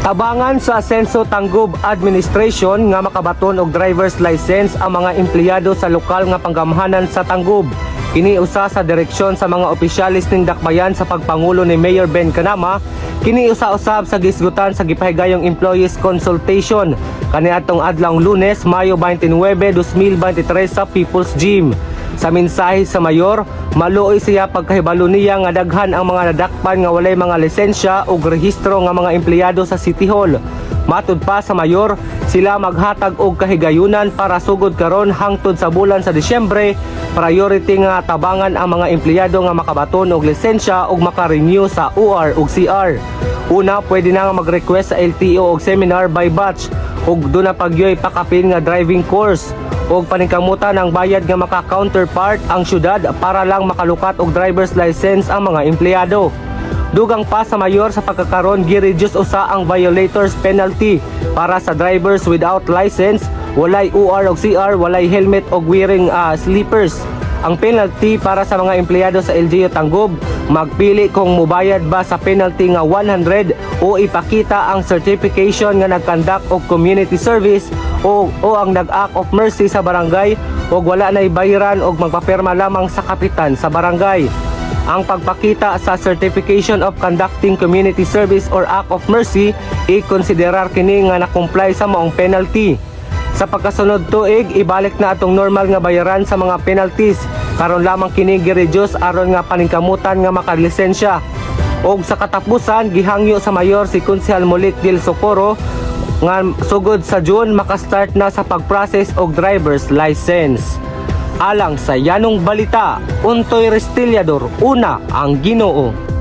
Tabangan sa Asenso Tangub Administration nga makabaton og driver's license ang mga empleyado sa lokal nga panggamhanan sa Tangub. Kini usa sa direksyon sa mga opisyalis ning dakbayan sa pagpangulo ni Mayor Ben Canama. Kini usa-usab sa gisgutan sa gipahigayong employees consultation kaniadtong adlawng Lunes, Mayo 29, 2023 sa People's Gym. Sa mensahe sa mayor, maluoy siya pagkahibalo niya nga daghan ang mga nadakpan nga walay mga lisensya ug rehistro nga mga empleyado sa City Hall. Matud pa sa mayor, sila maghatag og kahigayunan para sugod karon hangtod sa bulan sa Disyembre. Priority nga tabangan ang mga empleyado nga makabaton og lisensya ug maka-renew sa OR ug CR. Una, pwede na nga mag-request sa LTO og seminar by batch ug doon na pagyoy pakapin nga driving course og paningkamutan ang bayad nga maka-counterpart ang syudad para lang makalukat og driver's license ang mga empleyado. Dugang pa sa mayor sa pagkakaron gi-reduce usa ang violators penalty para sa drivers without license, walay OR o CR, walay helmet o wearing slippers. Ang penalty para sa mga empleyado sa LGU Tangub, magpili kung mubayad ba sa penalty nga 100 o ipakita ang certification nga nag-conduct og community service o ang nag-act of mercy sa barangay o wala na ibayaran o magpapirma lamang sa kapitan sa barangay. Ang pagpakita sa certification of conducting community service or act of mercy, i-konsiderar kini nga na-comply sa maong penalty. Sa pagkasunod tuig, ibalik na atong normal nga bayaran sa mga penalties. Karon lamang kini gi-reduce aron nga paningkamutan nga makalisensya. Og sa katapusan, gihangyo sa mayor si Konsehal Molik del Socorro nga sugod sa June makastart na sa pag-process og driver's license. Alang sa Yanong Balita, Untoy Restiliador, una ang Ginoo.